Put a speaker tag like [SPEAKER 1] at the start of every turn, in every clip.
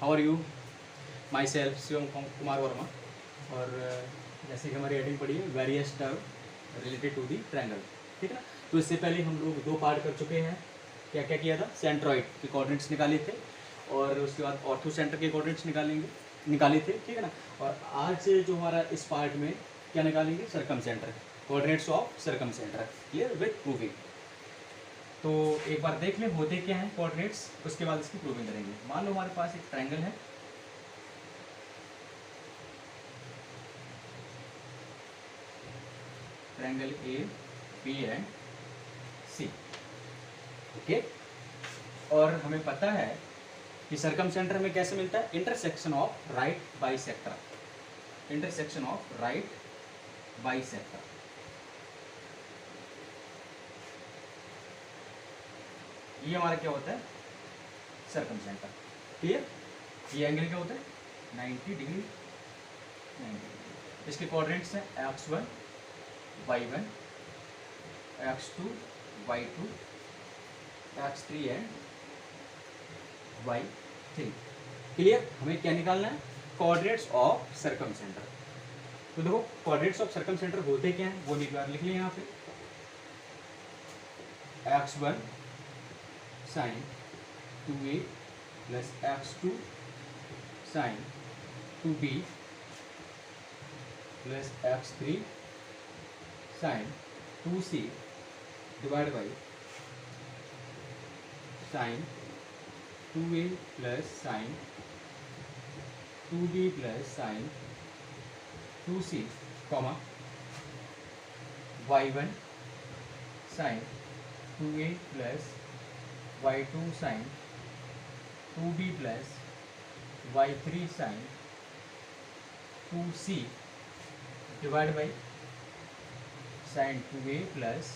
[SPEAKER 1] How are you? Myself Shivam Kumar Verma. और जैसे कि हमारी हेडिंग पड़ी है various term related to the triangle, ठीक है ना। तो इससे पहले हम लोग 2 पार्ट कर चुके हैं। क्या क्या किया था? सेंट्रॉइड के कोऑर्डिनेट्स निकाले थे और उसके बाद ऑर्थो सेंटर के कोऑर्डिनेट्स निकाले थे, ठीक है ना। और आज जो हमारा इस पार्ट में क्या निकालेंगे? Circum centre, coordinates of circum centre, clear with proving. तो एक बार देख लें होते क्या हैं कोऑर्डिनेट्स, उसके बाद इसकी प्रूविंग करेंगे। मान लो हमारे पास एक ट्रायंगल है, triangle A B and C, okay. और हमें पता है कि सर्कम सेंटर हमें कैसे मिलता है? Intersection of right bisector, intersection of right bisector. ये हमारा क्या होता है? Circum centre, clear. ये एंगल क्या होता है? 90 डिग्री, 90 डिग्री। इसके कोऑर्डिनेट्स हैं x1 y1, x2 y2, x3 and y3, clear. हमें क्या निकालना है? Coordinates of circum centre. तो देखो कोऑर्डिनेट्स ऑफ सर्कम सेंटर होते क्या हैं वो एक बार लिख लें यहाँ पे। x1 sin 2a plus x2 sin 2b plus x3 sin 2c divide by sin 2a plus sin 2b plus sin 2c comma y1 sin 2a plus y2 sin 2b plus y3 sin 2c divide by sin 2a plus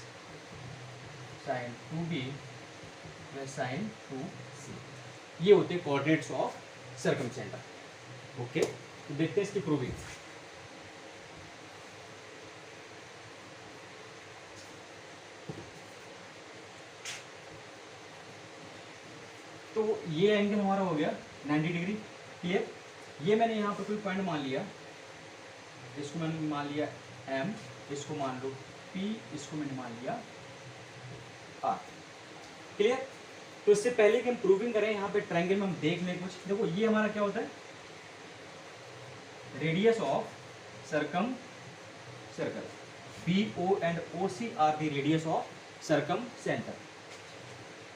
[SPEAKER 1] sin 2b plus sin 2c। ये होते हैं coordinates of circum centre, okay. तो देखते हैं इसकी proving. तो ये angle हमारा हो गया 90 डिग्री, क्लियर। ये मैंने यहाँ पर कोई पॉइंट मान लिया, इसको मैंने मान लिया M, इसको मान लो P, इसको मैंने मान लिया R, क्लियर। तो इससे पहले कि हम प्रूविंग करें यहाँ पे ट्रायंगल में हम देख लें कुछ। देखो ये हमारा क्या होता है? Radius of circumcircle, BO and OC are the radius of circumcentre,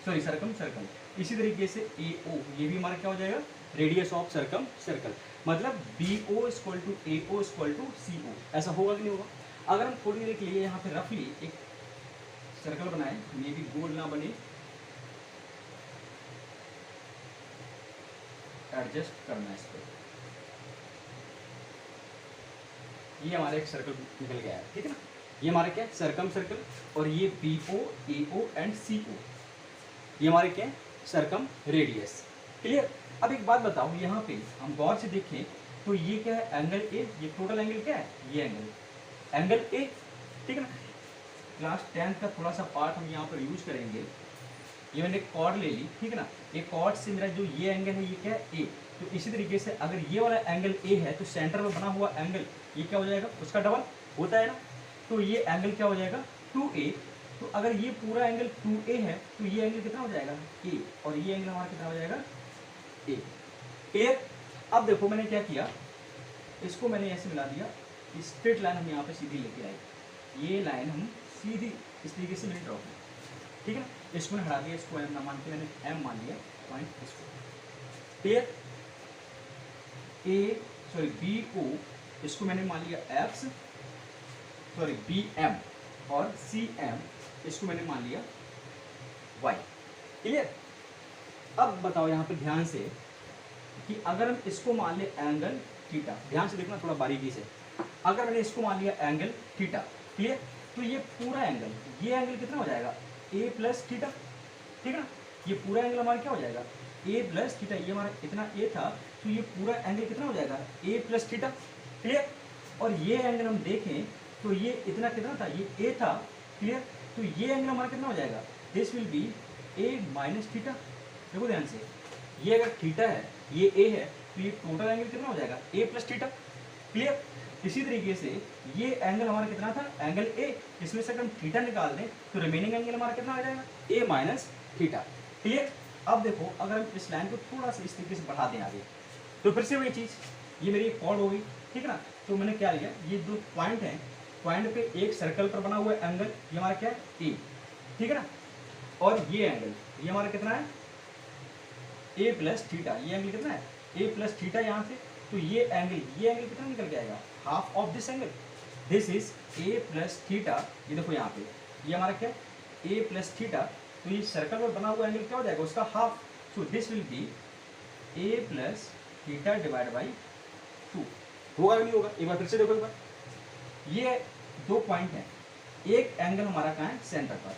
[SPEAKER 1] sorry circumcircle. इसी तरीके से AO, ये भी हमारा क्या हो जाएगा? Radius of circumcircle. मतलब BO equal to AO equal to CO। ऐसा होगा कि नहीं होगा? अगर हम थोड़ी देर के लिए यहाँ पे रफली एक सर्कल बनाए, मे भी गोल ना बने, एडजस्ट करना है इस पर। ये हमारा एक सर्कल निकल गया है, ठीक है ना। ये हमारा क्या है? Circum circle. और ये BO AO एंड CO, ये हमारे क्या है? Circum radius, clear. अब एक बात बताओ, यहाँ पे हम गौर से देखें तो ये क्या है? Angle A। ये टोटल एंगल क्या है? ये एंगल A, ठीक है ना। क्लास 10 का थोड़ा सा पार्ट हम यहाँ पर यूज करेंगे। ये मैंने कॉर्ड ले ली, ठीक है ना। ये कॉर्ड से मेरा जो ये एंगल है ये क्या है? A। तो इसी तरीके से अगर ये वाला एंगल A है तो सेंटर में बना हुआ एंगल ये क्या हो जाएगा? उसका डबल होता है ना। तो ये एंगल क्या हो जाएगा? 2A। तो अगर ये पूरा एंगल 2A है तो ये एंगल कितना हो जाएगा? A। और ये एंगल हमारा कितना हो जाएगा? A, clear. अब देखो मैंने क्या किया, इसको मैंने ऐसे मिला दिया, स्ट्रेट लाइन हम यहाँ पे सीधी लेके आए। ये लाइन हम सीधी इस तरीके से मैंने ड्रॉ की, ठीक है ना। इसको मैंने हटा दिया, इसको M ना मान के मैंने M मान लिया पॉइंट इसको, क्लियर। BO इसको मैंने मान लिया X, सॉरी BM, और CM इसको मैंने मान लिया Y, क्लियर। अब बताओ यहाँ पे ध्यान से कि अगर हम इसको मान ले एंगल थीटा, ध्यान से देखना थोड़ा बारीकी से। अगर मैंने इसको मान लिया एंगल थीटा, क्लियर, तो ये पूरा एंगल, ये एंगल कितना हो जाएगा? A प्लस थीटा, ठीक है ना। ये पूरा एंगल हमारा क्या हो जाएगा? A plus theta. ये हमारा इतना A था, तो ये पूरा एंगल कितना हो जाएगा? A plus theta, clear. और ये एंगल हम देखें तो ये इतना कितना था? ये A था, क्लियर। तो ये एंगल हमारा कितना हो जाएगा? This will B A minus theta. देखो ध्यान से, ये अगर थीटा है, ये ए है, तो ये टोटल एंगल कितना हो जाएगा, ए प्लस थीटा। क्लियर। इसी तरीके से ये एंगल हमारा कितना था, एंगल ए, इसमें से अगर हम थीटा निकाल दें तो रिमेनिंग एंगल हमारा कितना आ जाएगा, ए माइनस थीटा। क्लियर। अब देखो अगर हम इस लाइन को थोड़ा सा इस तरीके से बढ़ा दें आगे, तो फिर से वही चीज़, ये मेरी एक कॉर्ड हो गई, ठीक है ना। तो मैंने क्या लिया, ये दो पॉइंट हैं, पॉइंट पे एक सर्कल पर बना हुआ एंगल, ये हमारा क्या है, ए, ठीक है ना। और ये एंगल, ये हमारा कितना है, ए प्लस थीटा, ये एंगल कितना है, ए प्लस थीटा यहाँ से, तो ये एंगल कितना निकल के आएगा, half of this angle, this is a plus theta. ये देखो यहाँ पे ये हमारा क्या, ए प्लस थीटा, तो ये सर्कल में बना हुआ एंगल क्या हो जाएगा, उसका half. So this will be A plus theta divide by 2। होगा कि नहीं होगा, एक बार फिर से देखो एक बार। ये दो पॉइंट हैं, एक एंगल हमारा कहाँ है, सेंटर पर,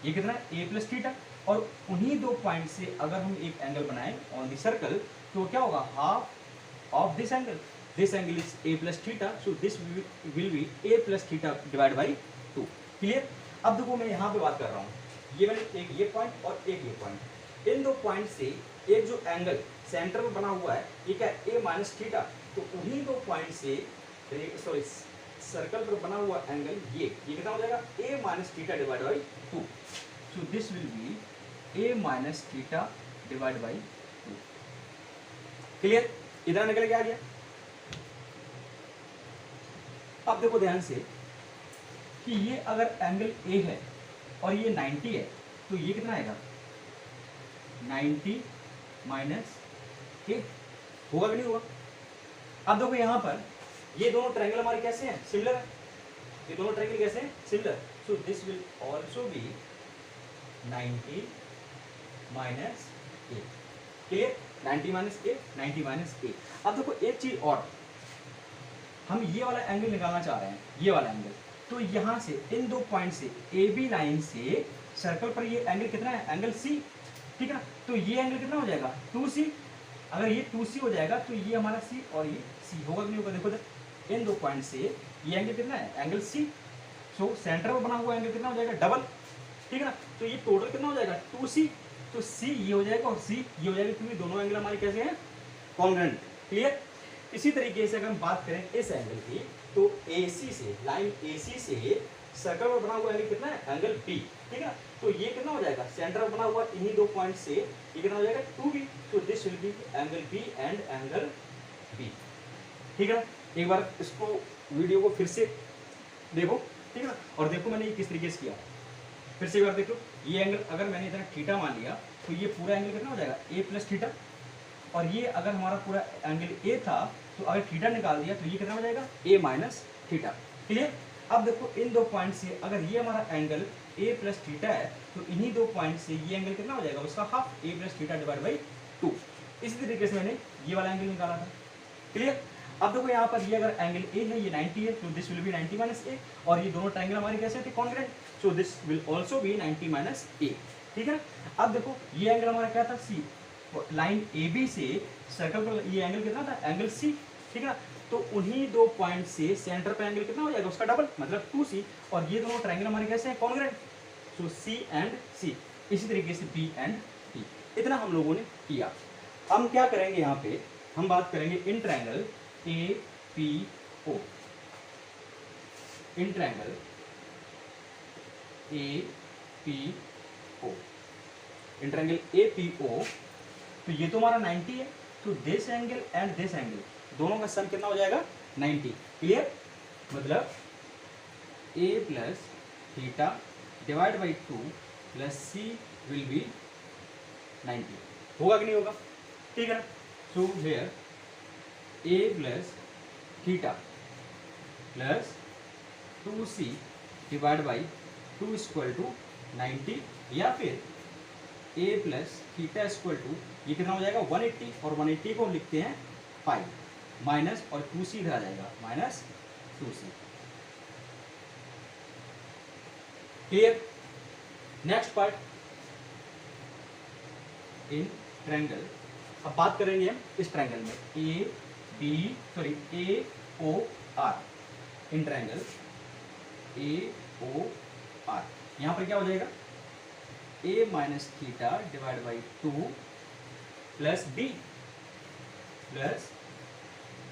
[SPEAKER 1] ये कितना है, ए प्लस थीटा, और उन्हीं दो पॉइंट से अगर हम एक एंगल बनाएं ऑन द सर्कल, तो क्या होगा, half of this angle, this angle is a plus theta, so this will be A plus theta divide by 2। Clear. अब देखो मैं यहाँ पे बात कर रहा हूँ, ये मैंने एक ये पॉइंट और एक ये पॉइंट, इन दो पॉइंट से एक जो एंगल सेंटर में बना हुआ है, ये क्या है, ए माइनस थीटा, तो उन्हीं दो पॉइंट से सॉरी सर्कल पर बना हुआ एंगल ये कितना हो जाएगा, A minus theta divide by 2। So this will be A minus theta divide by 2। Clear. इधर निकल के आ गया। अब देखो ध्यान से कि ये अगर एंगल ए है और ये 90 है, तो ये कितना आएगा, 90 माइनस ए, होगा कि नहीं होगा। अब देखो यहाँ पर ये दोनों ट्रायंगल हमारे कैसे हैं, सिमिलर है, ये दोनों ट्रायंगल कैसे हैं, similar. So this will also be 90 minus A. Clear. 90 minus A, 90 minus A. अब देखो एक चीज और, हम ये वाला एंगल निकालना चाह रहे हैं, ये वाला एंगल, तो यहाँ से इन दो पॉइंट से ए बी लाइन से सर्कल पर ये एंगल कितना है, एंगल सी, ठीक है ना। तो ये एंगल कितना हो जाएगा, 2c। अगर ये 2c हो जाएगा तो ये हमारा c और ये c, होगा कि नहीं होगा। देखो तो इन दो पॉइंट से ये एंगल कितना है, एंगल c। सो सेंटर में बना हुआ एंगल कितना हो जाएगा, डबल, ठीक है ना। तो ये टोटल कितना हो जाएगा, 2c। तो c ये हो जाएगा और c ये हो जाएगा, क्योंकि दोनों एंगल हमारे कैसे हैं, कॉन्ग्रुएंट। क्लियर। इसी तरीके से अगर हम बात करें इस एंगल की, तो AC से, लाइन AC से सर्कल में बना हुआ एंगल कितना है, एंगल B, ठीक है। तो ये कितना हो जाएगा, सेंटर में बना हुआ इन्हीं दो पॉइंट से ये कितना हो जाएगा, 2B। तो this will B angle B and angle B, ठीक है ना। एक बार इसको वीडियो को फिर से देखो, ठीक है ना, और देखो मैंने ये किस तरीके से किया। फिर से एक बार देखो, ये एंगल अगर मैंने इतना थीटा मान लिया, तो ये पूरा एंगल कितना हो जाएगा, ए प्लस थीटा। और ये अगर हमारा पूरा एंगल ए था, तो अगर थीटा निकाल दिया तो ये कितना हो जाएगा, ए माइनस थीटा। क्लियर। अब देखो इन दो पॉइंट से अगर ये हमारा एंगल ए प्लस थीटा है, तो इन्हीं दो पॉइंट से ये एंगल कितना हो जाएगा, उसका half, A plus theta divide by 2। इसी तरीके से मैंने ये वाला एंगल निकाला था। क्लियर। अब देखो यहाँ पर ये अगर एंगल ए है, ये 90 है, तो this will be 90 minus A, और ये दोनों ट्रायंगल हमारे कैसे थे, congruent. So this will also be 90 minus A, ठीक है ना। अब देखो ये एंगल हमारा क्या था, सी, लाइन ए बी से सर्कल पर ये एंगल कितना था, एंगल सी, ठीक है ना। तो उन्हीं दो पॉइंट से सेंटर पे एंगल कितना हो जाएगा, उसका डबल, मतलब 2c, और ये दोनों ट्रायंगल हमारे कैसे हैं, congruent. So C and C। इसी तरीके से B एंड B। इतना हम लोगों ने किया। हम क्या करेंगे, यहाँ पे हम बात करेंगे in triangle APO, in triangle APO, in triangle APO। तो ये तो हमारा 90 है, तो this angle and this angle दोनों का सम कितना हो जाएगा, 90। क्लियर। मतलब a plus theta divide by 2 plus c will be 90। होगा कि नहीं होगा, ठीक है ना। So here a plus theta plus 2c divide by 2 equal to 90, या फिर a plus theta equal to ये कितना हो जाएगा, 180, और 180 को हम लिखते हैं 5 माइनस, और 2c इधर आ जाएगा, minus 2c। Clear. Next part, in triangle. अब बात करेंगे हम इस ट्रायंगल में AOR, इन ट्रायंगल AOR। यहाँ पर क्या हो जाएगा, a minus theta divide by 2 plus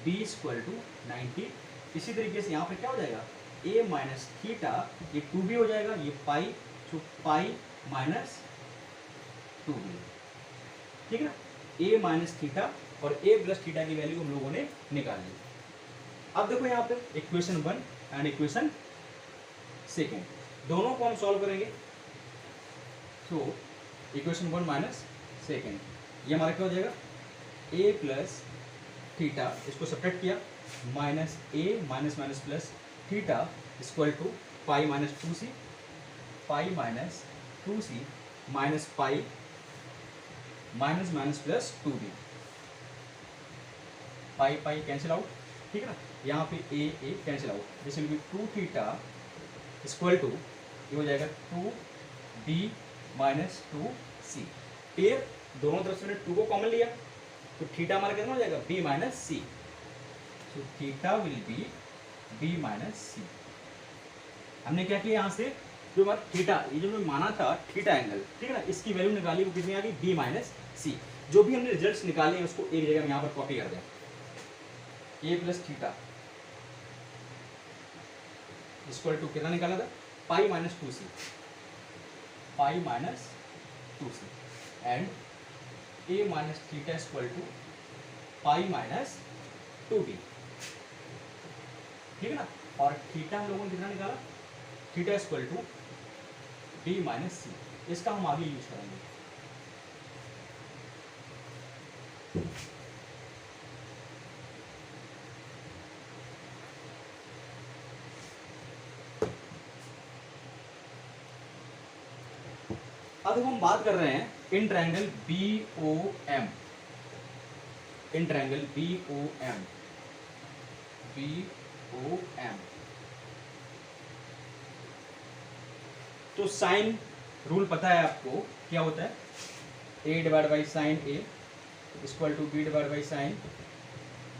[SPEAKER 1] B equal to 90। इसी तरीके से यहाँ पे क्या हो जाएगा, a माइनस थीटा, ये 2b हो जाएगा, ये पाई, तो पाई माइनस 2b, ठीक है ना। a माइनस थीटा और a प्लस थीटा की वैल्यू हम लोगों ने निकाल ली। अब देखो यहाँ पे इक्वेशन 1 एंड इक्वेशन 2 दोनों को हम सॉल्व करेंगे। तो इक्वेशन 1 माइनस 2 ये हमारा क्या हो जाएगा, a प्लस थीटा, इसको सब्ट्रैक्ट किया, minus a minus minus plus theta equal to pi minus 2c, pi minus 2c minus pi minus minus plus 2b, pi pi cancel out, ठीक है ना। यहाँ पे a cancel out, this will be 2 theta equal to, ये हो जाएगा 2b minus 2c। Clear, दोनों तरफ से मैंने 2 को कॉमन लिया, तो थीटा हमारा कितना हो जाएगा, b माइनस सी। तो theta will be b minus C. हमने क्या किया, यहाँ से जो हमारा थीटा, ये जो माना था थीटा एंगल, ठीक है ना, इसकी वैल्यू निकाली, वो कितनी आ गई, b माइनस सी। जो भी हमने रिजल्ट्स निकाले हैं उसको एक जगह में यहाँ पर कॉपी कर दें। a plus theta equal to कितना निकाला था, pi minus 2c, pi minus 2c and a minus theta equal to pi minus 2b, ठीक है ना। और थीटा हम लोगों ने कितना निकाला, theta equal to b minus C. इसका हम आगे यूज करेंगे। अब हम बात कर रहे हैं in triangle BOM, in triangle BOM, तो साइन रूल पता है आपको क्या होता है, a divide by sine a equal to b divide by sine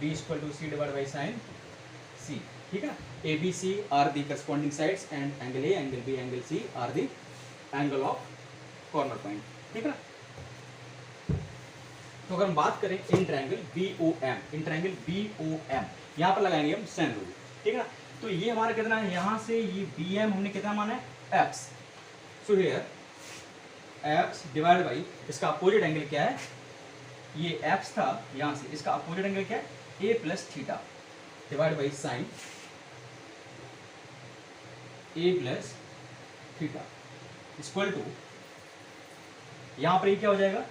[SPEAKER 1] b equal to c divide by sine c, ठीक है। ABC are the corresponding sides and angle a, angle b, angle c are the angle of corner point, ठीक है ना। तो अगर हम बात करें in triangle BOM, in triangle BOM यहाँ पर लगाएंगे हम साइन रूल, ठीक है ना। तो ये हमारा कितना है, यहाँ से ये BM हमने कितना माना है, x। So here x divide by, इसका अपोजिट एंगल क्या है, ये x था, यहाँ से इसका अपोजिट एंगल क्या है, a plus theta divide by sine a plus theta equal to, यहाँ पर ये क्या हो जाएगा,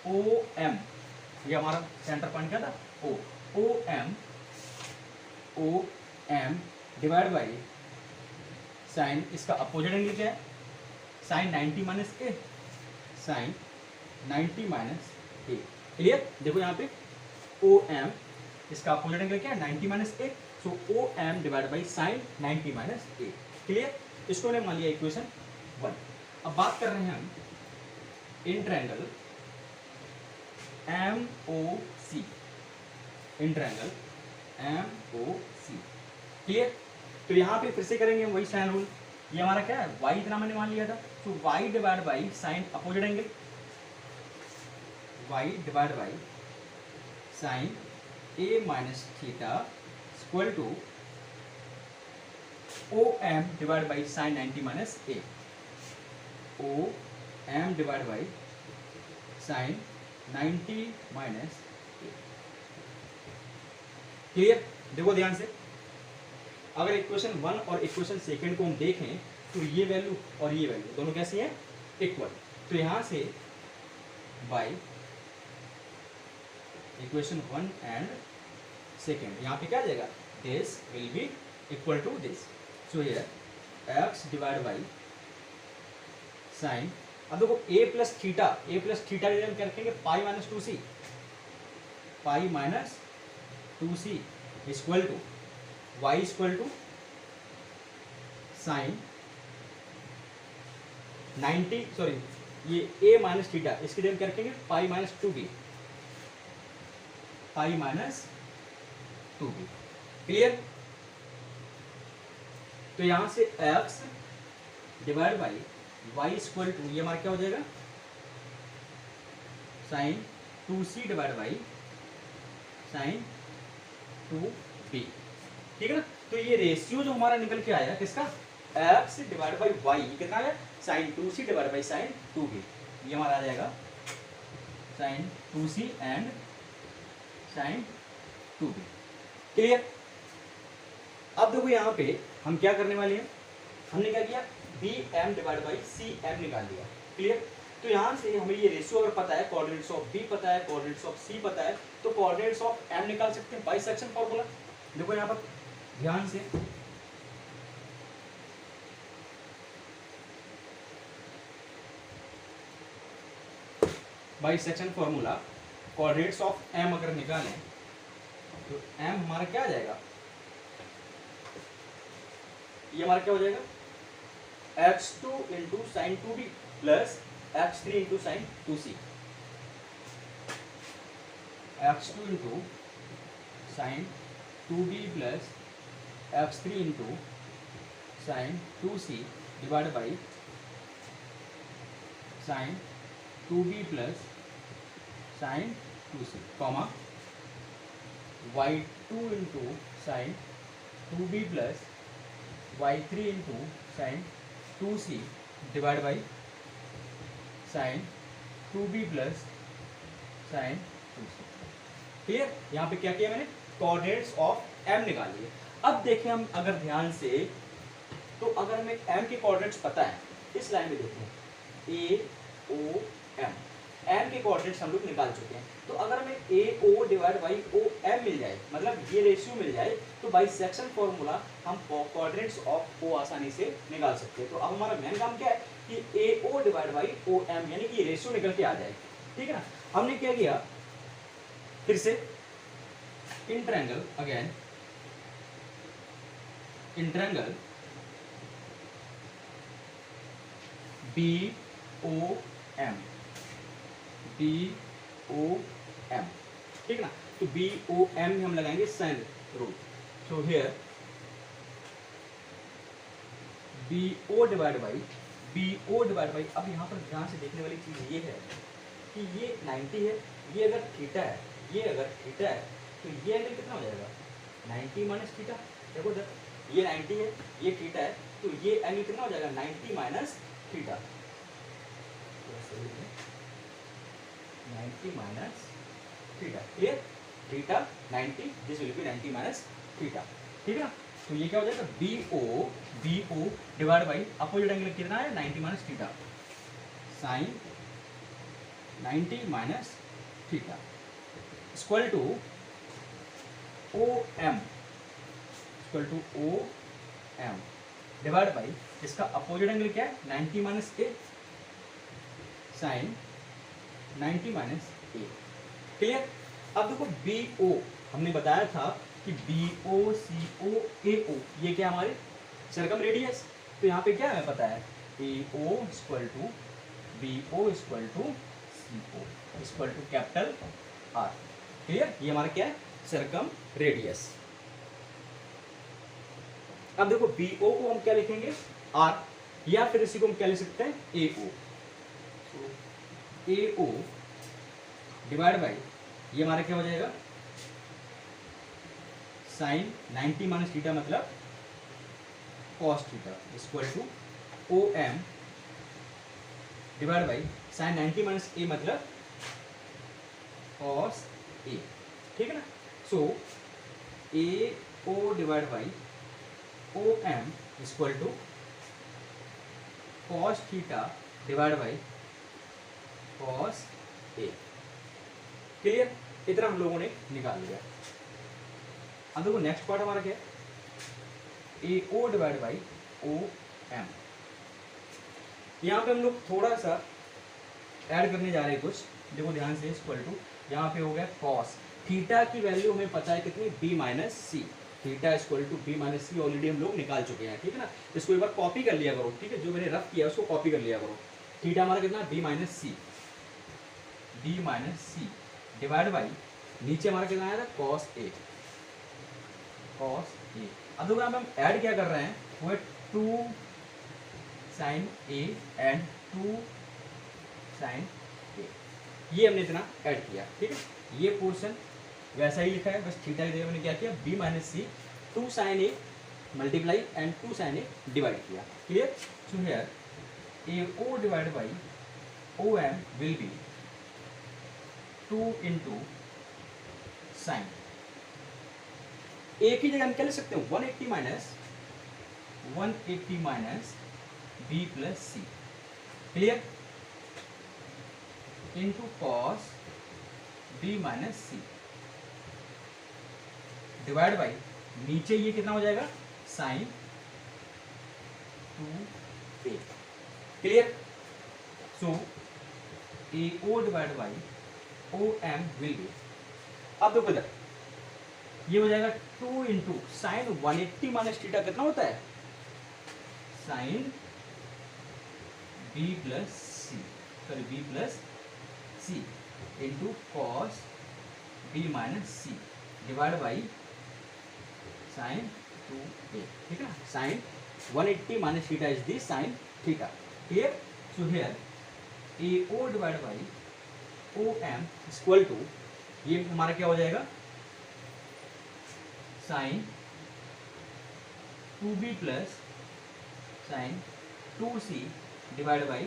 [SPEAKER 1] OM, ये हमारा सेंटर पॉइंट क्या था, OM डिवाइड बाई साइन, इसका अपोजिट एंगल क्या है, sign 90 minus A, sine 90 minus A. Clear, देखो यहाँ पे OM, इसका अपोजिट एंगल क्या है, 90 minus A, so OM divide by sine 90 minus A. Clear, इसको हमने मान लिया इक्वेशन 1। अब बात कर रहे हैं हम in triangle MOC, in triangle MOC। Clear, तो यहाँ पे फिर से करेंगे हम वही साइन रूल। ये हमारा क्या है, y इतना मैंने मान लिया था, तो y divide by sine opposite angle, y divide by sine a minus theta equal to OM divide by sine 90 minus a, OM divide by sine 90 minus a। Clear, देखो ध्यान से, अगर इक्वेशन 1 और इक्वेशन 2 को हम देखें तो ये वैल्यू और ये वैल्यू दोनों कैसी है, इक्वल। तो यहाँ से बाई इक्वेशन 1 एंड 2 यहाँ पे क्या आ जाएगा, this will be equal to this. So here x divide by sine, अब देखो a प्लस थीटा क्या रखेंगे, pi minus 2c, pi minus 2c equal to y equal to sine 90, sorry ये a माइनस थीटा, इसकी जगह क्या रखेंगे, pi minus 2b, pi minus 2b। Clear, तो यहां से x divide by y equal to, ये हमारा क्या हो जाएगा, sign 2c divide by sign 2b, ठीक है ना। तो ये रेशियो जो हमारा निकल के आया किसका, x डिवाइड बाई वाई, कितना है sign 2c divide by sign 2b, ये हमारा आ जाएगा sign 2c and sign 2b, clear. अब देखो यहाँ पे हम क्या करने वाले हैं, हमने क्या किया bm डिवाइड बाई cm निकाल लिया, क्लियर। तो यहाँ से हमें ये रेशियो अगर पता है, कोऑर्डिनेट्स ऑफ b पता है, कोऑर्डिनेट्स ऑफ c पता है, तो कोऑर्डिनेट्स ऑफ m निकाल सकते हैं बाई सेक्शन फॉर्मूला। देखो यहाँ पर ध्यान से, by section formula coordinates of m अगर निकालें तो m हमारा क्या आ जाएगा, ये हमारा क्या हो जाएगा x2 into sine 2b plus x3 into sine 2c, x2 into sine 2b plus x3 into sine 2c divide by sign 2b plus sine 2c, comma y2 into sine 2b plus y3 into sine 2c divide by sign 2b plus sine 2c, clear. यहाँ पे क्या किया मैंने, coordinates of m निकाल लिए। अब देखें हम अगर ध्यान से, तो अगर हमें m के कोऑर्डिनेट्स पता है, इस लाइन में देखें a o m के कोऑर्डिनेट्स हम लोग निकाल चुके हैं, तो अगर हमें a o divide by o m मिल जाए, मतलब ये रेशियो मिल जाए, तो बाई सेक्शन फॉर्मूला हम कोऑर्डिनेट्स ऑफ o आसानी से निकाल सकते हैं। तो अब हमारा मेन काम क्या है कि a o divide by o m, यानी कि ये रेशियो निकल के आ जाए, ठीक है ना। हमने क्या किया, फिर से in triangle, again in triangle BOM, ठीक है ना। तो BOM में हम लगाएंगे sine rule, so here BO divide by, अब यहाँ पर ध्यान से देखने वाली चीज ये है कि ये 90 है, ये अगर थीटा है, ये अगर थीटा है, तो ये एंगल कितना हो जाएगा 90 माइनस थीटा। देखो सर, ये 90 है, ये थीटा है, तो ये एंगल कितना हो जाएगा 90 minus theta, 90 minus theta, clear. Theta 90, this will be 90 minus theta, ठीक है ना। तो ये क्या हो जाएगा BO divide by opposite angle कितना है 90 minus theta, sine 90 minus theta equal to OM, divide by इसका अपोजिट एंगल क्या है 90 minus A, sine 90 minus A, clear. अब देखो BO हमने बताया था कि BO CO AO ये क्या हमारे सर्कम रेडियस, तो यहाँ पे क्या हमें पता है AO equal to BO equal to CO equal to capital R, clear. ये हमारा क्या है सर्कम रेडियस। अब देखो BO को हम क्या लिखेंगे R, या फिर इसी को हम क्या लिख सकते हैं AO, AO डिवाइड बाई ये हमारा क्या हो जाएगा साइन 90 माइनस थीटा मतलब cos theta equal to OM divide by sine 90 minus A मतलब कॉस ए, ठीक है ना। So AO divide by OM equal to cos theta divide by cos A, clear. इतना हम लोगों ने निकाल लिया। अब देखो नेक्स्ट पार्ट हमारा क्या है AO डिवाइड बाई OM। यहाँ पे हम लोग थोड़ा सा ऐड करने जा रहे हैं कुछ, देखो ध्यान से, इक्वल टू यहाँ पे हो गया कॉस थीटा की वैल्यू हमें पता है कितनी B minus C, theta equal to B minus C already हम लोग निकाल चुके हैं, ठीक है ना। इसको एक बार कॉपी कर लिया करो, ठीक है, जो मैंने रफ किया उसको कॉपी कर लिया करो। थीटा हमारा कितना B minus C divide by नीचे हमारा कितना आया था कॉस ए, अब देखो यहाँ पे हम ऐड क्या कर रहे हैं, वो है 2 साइन ए एंड 2 साइन ए, ये हमने इतना ऐड किया, ठीक है। ये पोर्शन वैसा ही लिखा है, बस थीटा की जगह मैंने क्या किया, b minus C 2 sin a multiply and 2 sin a divide किया, clear. So here AO divide by OM will be 2 into sine. A की जगह हम क्या लिख सकते हैं, 180 minus B plus C, clear, into cos B minus C divide by नीचे ये कितना हो जाएगा, sine 2a, clear. So AO divide by OM will be, अब देखो इधर ये हो जाएगा 2 इंटू साइन 180 माइनस थीटा कितना होता है, sine b plus C, sorry b plus C into cos b minus C divide by sine 2a, ठीक है ना। Sine 180 minus theta is the sine theta, clear. So here AO divide by OM equal to, ये हमारा क्या हो जाएगा, sine 2b plus sine 2c divide by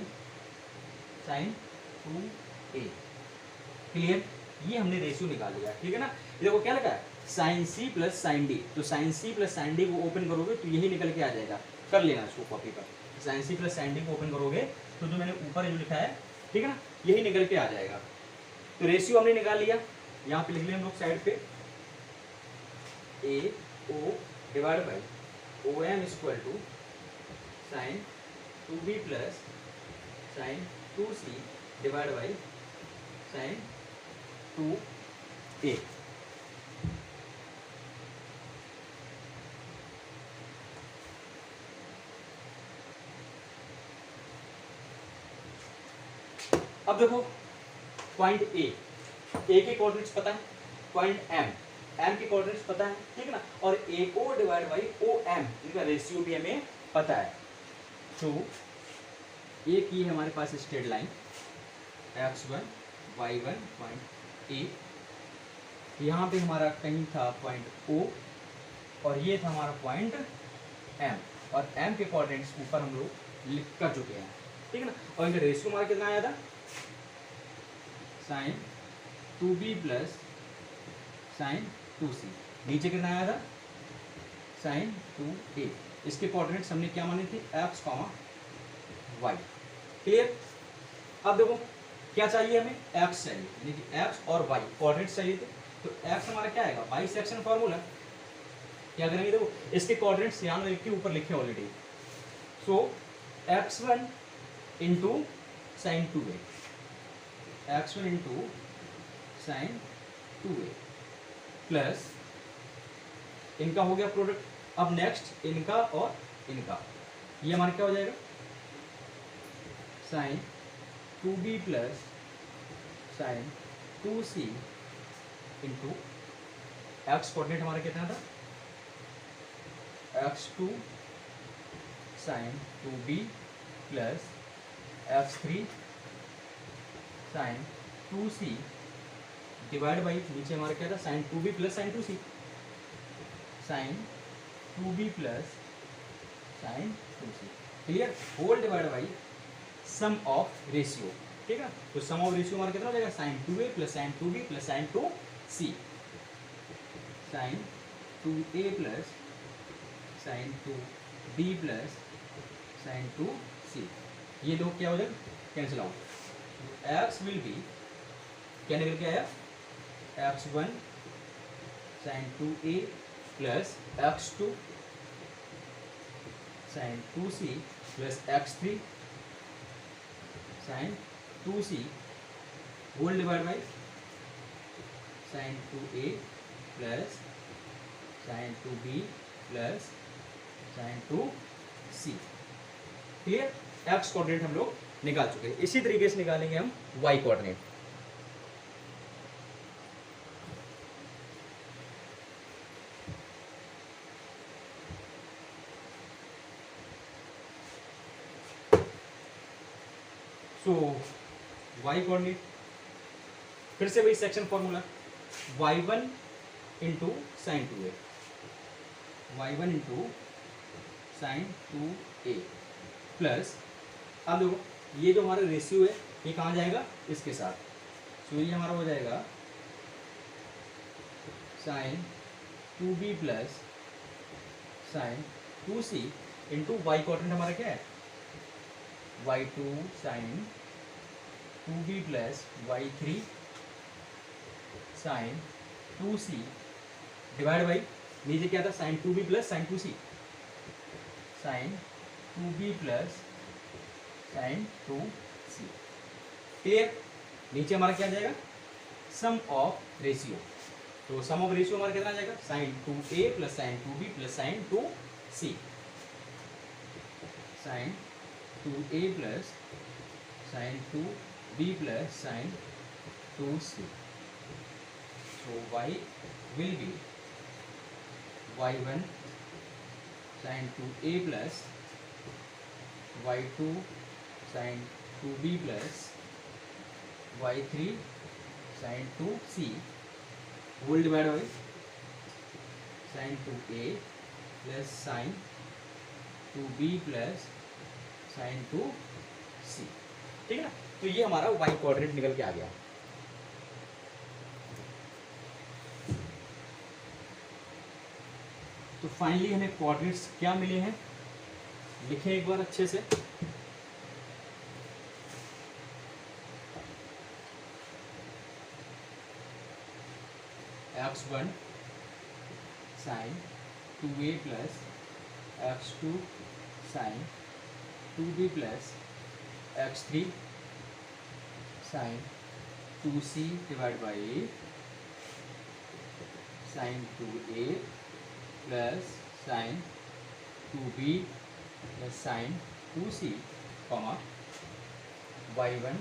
[SPEAKER 1] sine 2a, clear. ये हमने रेशियो निकाल लिया, ठीक है ना। ये देखो क्या लगा है, sine c plus sine d, तो sine c plus sine d को ओपन करोगे तो यही निकल के आ जाएगा, कर लेना इसको कॉपी पर। Sine c plus sine d को ओपन करोगे तो जो मैंने ऊपर जो लिखा है, ठीक है ना, यही निकल के आ जाएगा। तो रेशियो हमने निकाल लिया, यहाँ पे लिख लिया हम लोग साइड पे, AO divide by OM equal to sine 2b plus sine 2c divide by sine 2a। अब देखो पॉइंट ए के कोऑर्डिनेट्स पता है, पॉइंट एम के कोऑर्डिनेट्स पता है, ठीक है ना, और AO डिवाइड बाई OM इनका रेशियो भी हमें पता है। तो एक ही है हमारे पास straight line x1 y1 point A, यहाँ पे हमारा कहीं था पॉइंट O, और ये था हमारा पॉइंट M, और M के कोऑर्डिनेट्स ऊपर हम लोग लिख कर चुके हैं, ठीक है ना। और इनका रेशियो हमारा कितना आया था, sine 2b plus sine 2c, नीचे कितना आया था, साइन 2a। इसके कोऑर्डिनेट्स हमने क्या माने थे, x, y, क्लियर। अब देखो क्या चाहिए हमें, x चाहिए, यानी कि x और y कोऑर्डिनेट्स चाहिए थे। तो x हमारा क्या आएगा, बाइसेक्शन फार्मूला, क्या करेंगे, देखो इसके कोऑर्डिनेट्स यहाँ लिख के ऊपर लिखे ऑलरेडी। सो x1 into sine 2a, x1 into sine 2a plus इनका हो गया प्रोडक्ट। अब नेक्स्ट इनका और इनका, ये हमारा क्या हो जाएगा, sine 2b plus sine 2c into x coordinate हमारा कितना था, x2 sine 2b plus x3 sine 2c divide by नीचे हमारा क्या था, sine 2b plus sine 2c, sine 2b plus sine 2c, clear, whole divide by sum of ratio, ठीक है। तो सम ऑफ रेशियो हमारा कितना हो जाएगा, sine 2a plus sine 2b plus sine 2c, sine 2a plus sine 2b plus sine 2c, ये दो क्या हो जाएगा, cancel out. x will be, क्या निकल के आया, x1 sine 2a plus x2 sine 2c plus x3 sine 2c whole divide by sine 2a plus sine 2b plus sine 2c, clear. x coordinate हम लोग निकाल चुके हैं, इसी तरीके से निकालेंगे हम y कोऑर्डिनेट। सो y कोऑर्डिनेट फिर से वही section formula, y1 into sine 2a, y1 into sine 2a plus, अब देखो ये जो हमारा रेशियो है ये कहाँ जाएगा, इसके साथ, तो ये हमारा हो जाएगा sine 2b plus sine 2c into y quadrant हमारा क्या है, y2 sine 2b plus y3 sine 2c divide by नीचे क्या था, sine 2b plus sine 2c, sine 2b plus sine 2c। Clear. नीचे हमारा क्या आ जाएगा, सम ऑफ रेशियो, तो सम ऑफ रेशियो हमारा कितना आ जाएगा, sine 2a plus sine 2b plus sine 2c, sine 2a plus sine 2b plus sine 2c। So y will be y1 sin 2a plus y2 sin 2b plus y3 sin 2c whole divided by sin 2a plus sin 2b plus sin 2c। ठीक है ना, तो ये हमारा y coordinate निकल के आ गया। तो फाइनली हमें कोऑर्डिनेट्स क्या मिले हैं, लिखें एक बार अच्छे से। x1 sine 2a plus x2 sine 2b plus x3 sine 2c divide by sine 2a plus sine 2b plus sine 2c, comma y1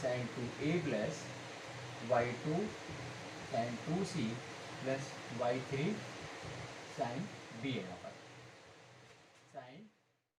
[SPEAKER 1] sine 2a plus y2 sine 2c plus y3 sine b है।